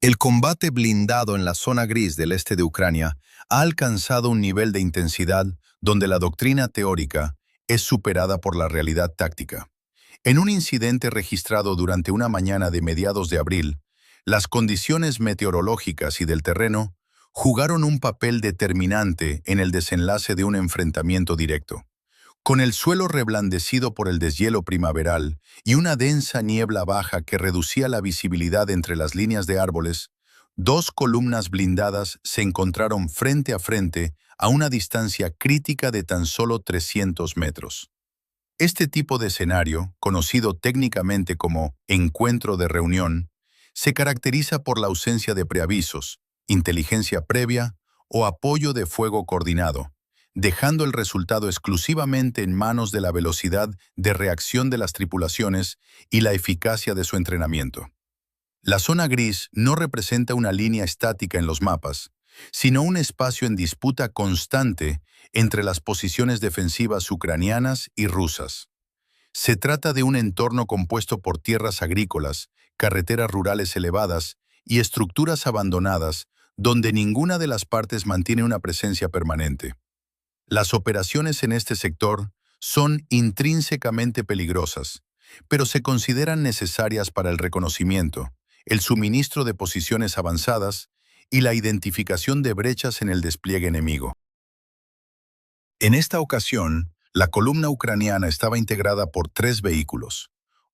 El combate blindado en la zona gris del este de Ucrania ha alcanzado un nivel de intensidad donde la doctrina teórica es superada por la realidad táctica. En un incidente registrado durante una mañana de mediados de abril, las condiciones meteorológicas y del terreno jugaron un papel determinante en el desenlace de un enfrentamiento directo. Con el suelo reblandecido por el deshielo primaveral y una densa niebla baja que reducía la visibilidad entre las líneas de árboles, dos columnas blindadas se encontraron frente a frente a una distancia crítica de tan solo 300 metros. Este tipo de escenario, conocido técnicamente como encuentro de reunión, se caracteriza por la ausencia de preavisos, inteligencia previa o apoyo de fuego coordinado, dejando el resultado exclusivamente en manos de la velocidad de reacción de las tripulaciones y la eficacia de su entrenamiento. La zona gris no representa una línea estática en los mapas, sino un espacio en disputa constante entre las posiciones defensivas ucranianas y rusas. Se trata de un entorno compuesto por tierras agrícolas, carreteras rurales elevadas y estructuras abandonadas donde ninguna de las partes mantiene una presencia permanente. Las operaciones en este sector son intrínsecamente peligrosas, pero se consideran necesarias para el reconocimiento, el suministro de posiciones avanzadas y la identificación de brechas en el despliegue enemigo. En esta ocasión, la columna ucraniana estaba integrada por tres vehículos.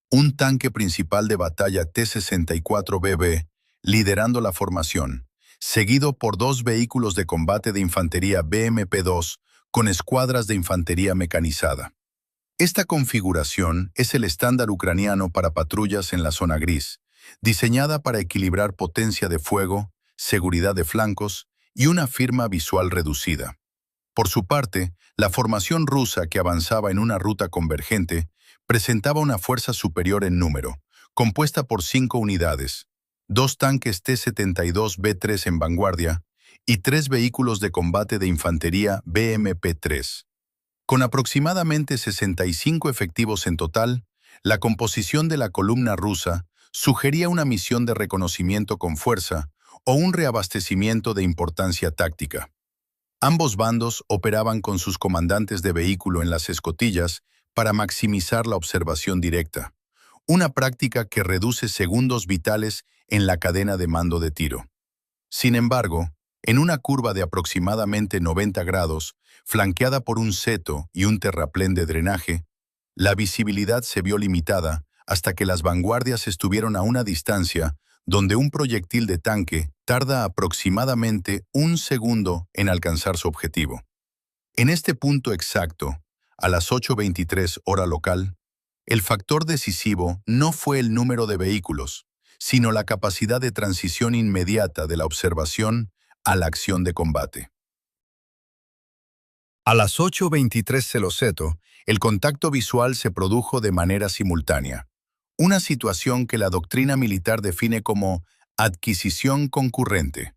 Un tanque principal de batalla T-64BB, liderando la formación, seguido por dos vehículos de combate de infantería BMP-2 con escuadras de infantería mecanizada. Esta configuración es el estándar ucraniano para patrullas en la zona gris, diseñada para equilibrar potencia de fuego, seguridad de flancos y una firma visual reducida. Por su parte, la formación rusa que avanzaba en una ruta convergente presentaba una fuerza superior en número, compuesta por 5 unidades, dos tanques T-72B3 en vanguardia y tres vehículos de combate de infantería BMP-3. Con aproximadamente 65 efectivos en total, la composición de la columna rusa sugería una misión de reconocimiento con fuerza o un reabastecimiento de importancia táctica. Ambos bandos operaban con sus comandantes de vehículo en las escotillas para maximizar la observación directa, una práctica que reduce segundos vitales en la cadena de mando de tiro. Sin embargo, en una curva de aproximadamente 90 grados, flanqueada por un seto y un terraplén de drenaje, la visibilidad se vio limitada hasta que las vanguardias estuvieron a una distancia donde un proyectil de tanque tarda aproximadamente un segundo en alcanzar su objetivo. En este punto exacto, a las 8:23 hora local, el factor decisivo no fue el número de vehículos, sino la capacidad de transición inmediata de la observación a la acción de combate. A las 8:23 Celoseto, el contacto visual se produjo de manera simultánea, una situación que la doctrina militar define como adquisición concurrente.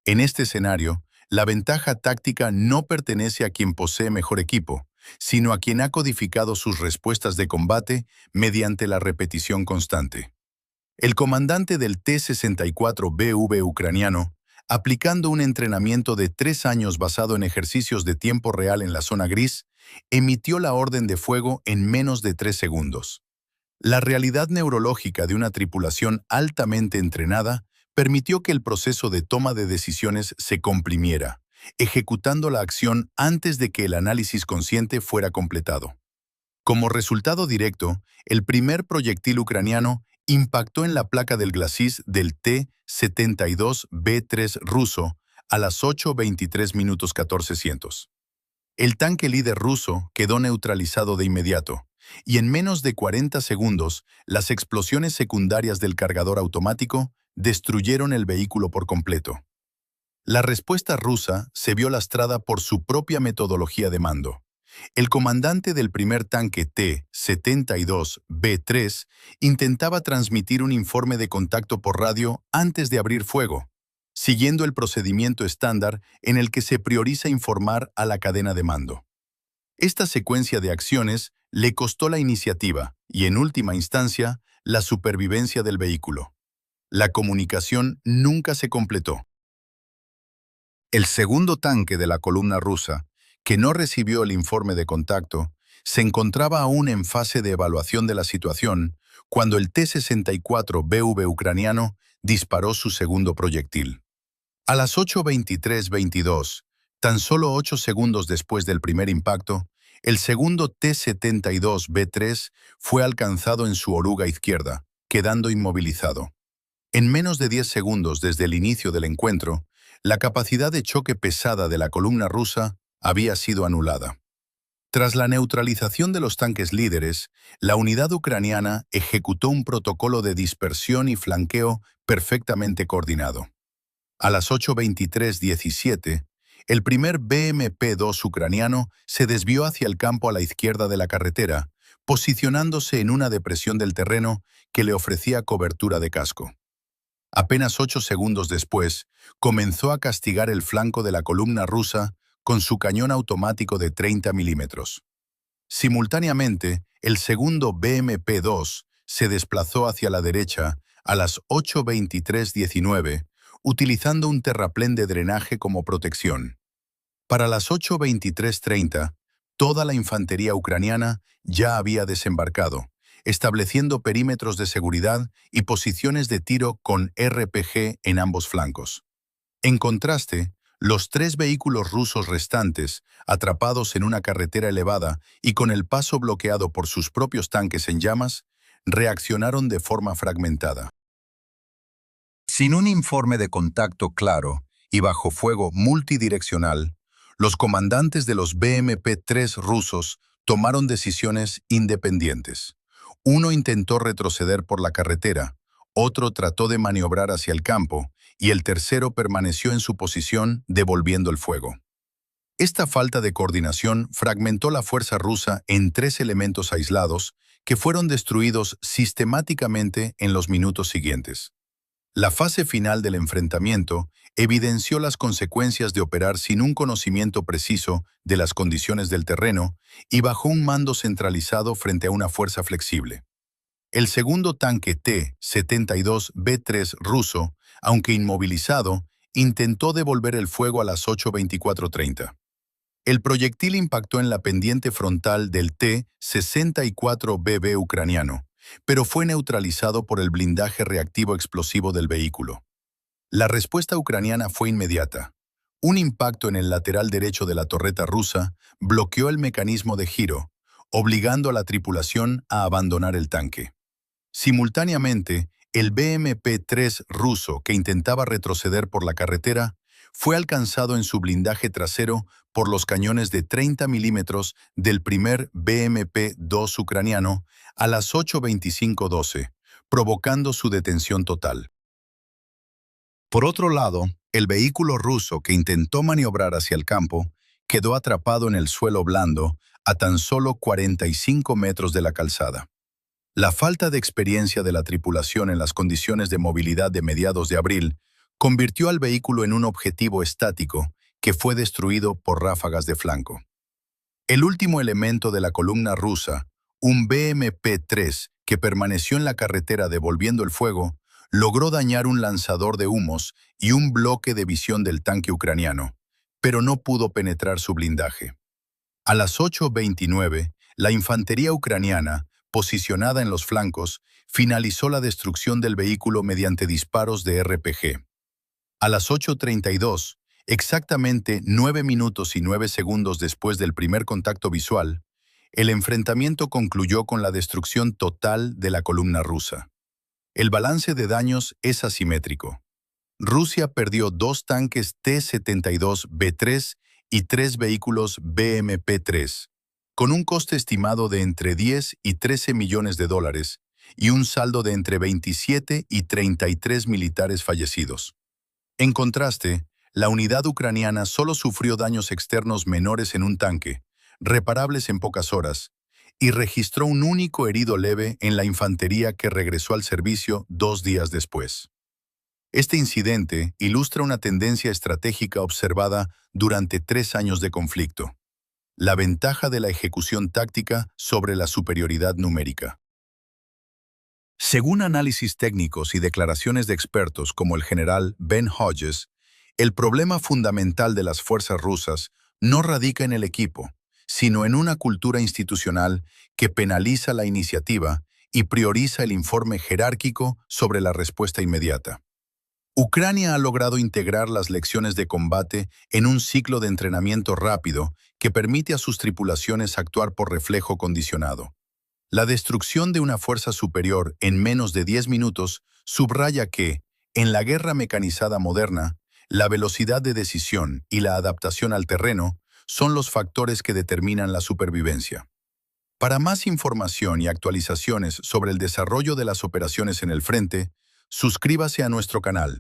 En este escenario, la ventaja táctica no pertenece a quien posee mejor equipo, sino a quien ha codificado sus respuestas de combate mediante la repetición constante. El comandante del T-64BV ucraniano, aplicando un entrenamiento de 3 años basado en ejercicios de tiempo real en la zona gris, emitió la orden de fuego en menos de 3 segundos. La realidad neurológica de una tripulación altamente entrenada permitió que el proceso de toma de decisiones se comprimiera, ejecutando la acción antes de que el análisis consciente fuera completado. Como resultado directo, el primer proyectil ucraniano impactó en la placa del glacis del T-72B3 ruso a las 8:23 minutos 14 cientos. El tanque líder ruso quedó neutralizado de inmediato, y en menos de 40 segundos, las explosiones secundarias del cargador automático destruyeron el vehículo por completo. La respuesta rusa se vio lastrada por su propia metodología de mando. El comandante del primer tanque T-72B3 intentaba transmitir un informe de contacto por radio antes de abrir fuego, siguiendo el procedimiento estándar en el que se prioriza informar a la cadena de mando. Esta secuencia de acciones le costó la iniciativa y, en última instancia, la supervivencia del vehículo. La comunicación nunca se completó. El segundo tanque de la columna rusa, que no recibió el informe de contacto, se encontraba aún en fase de evaluación de la situación cuando el T-64BV ucraniano disparó su segundo proyectil. A las 8:23:22, tan solo 8 segundos después del primer impacto, el segundo T-72B3 fue alcanzado en su oruga izquierda, quedando inmovilizado. En menos de 10 segundos desde el inicio del encuentro, la capacidad de choque pesada de la columna rusa había sido anulada. Tras la neutralización de los tanques líderes, la unidad ucraniana ejecutó un protocolo de dispersión y flanqueo perfectamente coordinado. A las 8:23:17, el primer BMP-2 ucraniano se desvió hacia el campo a la izquierda de la carretera, posicionándose en una depresión del terreno que le ofrecía cobertura de casco. Apenas 8 segundos después, comenzó a castigar el flanco de la columna rusa con su cañón automático de 30 milímetros. Simultáneamente, el segundo BMP-2 se desplazó hacia la derecha a las 8:23:19, utilizando un terraplén de drenaje como protección. Para las 8:23:30, toda la infantería ucraniana ya había desembarcado, estableciendo perímetros de seguridad y posiciones de tiro con RPG en ambos flancos. En contraste, los 3 vehículos rusos restantes, atrapados en una carretera elevada y con el paso bloqueado por sus propios tanques en llamas, reaccionaron de forma fragmentada. Sin un informe de contacto claro y bajo fuego multidireccional, los comandantes de los BMP-3 rusos tomaron decisiones independientes. Uno intentó retroceder por la carretera, otro trató de maniobrar hacia el campo y el tercero permaneció en su posición devolviendo el fuego. Esta falta de coordinación fragmentó la fuerza rusa en 3 elementos aislados que fueron destruidos sistemáticamente en los minutos siguientes. La fase final del enfrentamiento evidenció las consecuencias de operar sin un conocimiento preciso de las condiciones del terreno y bajo un mando centralizado frente a una fuerza flexible. El segundo tanque T-72B3 ruso, aunque inmovilizado, intentó devolver el fuego a las 8:24:30. El proyectil impactó en la pendiente frontal del T-64BB ucraniano, pero fue neutralizado por el blindaje reactivo explosivo del vehículo. La respuesta ucraniana fue inmediata. Un impacto en el lateral derecho de la torreta rusa bloqueó el mecanismo de giro, obligando a la tripulación a abandonar el tanque. Simultáneamente, el BMP-3 ruso que intentaba retroceder por la carretera fue alcanzado en su blindaje trasero por los cañones de 30 milímetros del primer BMP-2 ucraniano a las 8:25:12, provocando su detención total. Por otro lado, el vehículo ruso que intentó maniobrar hacia el campo quedó atrapado en el suelo blando a tan solo 45 metros de la calzada. La falta de experiencia de la tripulación en las condiciones de movilidad de mediados de abril convirtió al vehículo en un objetivo estático que fue destruido por ráfagas de flanco. El último elemento de la columna rusa, un BMP-3 que permaneció en la carretera devolviendo el fuego, logró dañar un lanzador de humos y un bloque de visión del tanque ucraniano, pero no pudo penetrar su blindaje. A las 8:29, la infantería ucraniana, posicionada en los flancos, finalizó la destrucción del vehículo mediante disparos de RPG. A las 8:32, exactamente 9 minutos y 9 segundos después del primer contacto visual, el enfrentamiento concluyó con la destrucción total de la columna rusa. El balance de daños es asimétrico. Rusia perdió 2 tanques T-72B3 y 3 vehículos BMP-3, con un coste estimado de entre 10 y 13 millones de dólares y un saldo de entre 27 y 33 militares fallecidos. En contraste, la unidad ucraniana solo sufrió daños externos menores en un tanque, reparables en pocas horas, y registró un único herido leve en la infantería que regresó al servicio 2 días después. Este incidente ilustra una tendencia estratégica observada durante 3 años de conflicto: la ventaja de la ejecución táctica sobre la superioridad numérica. Según análisis técnicos y declaraciones de expertos como el general Ben Hodges, el problema fundamental de las fuerzas rusas no radica en el equipo, sino en una cultura institucional que penaliza la iniciativa y prioriza el informe jerárquico sobre la respuesta inmediata. Ucrania ha logrado integrar las lecciones de combate en un ciclo de entrenamiento rápido que permite a sus tripulaciones actuar por reflejo condicionado. La destrucción de una fuerza superior en menos de 10 minutos subraya que, en la guerra mecanizada moderna, la velocidad de decisión y la adaptación al terreno son los factores que determinan la supervivencia. Para más información y actualizaciones sobre el desarrollo de las operaciones en el frente, suscríbase a nuestro canal.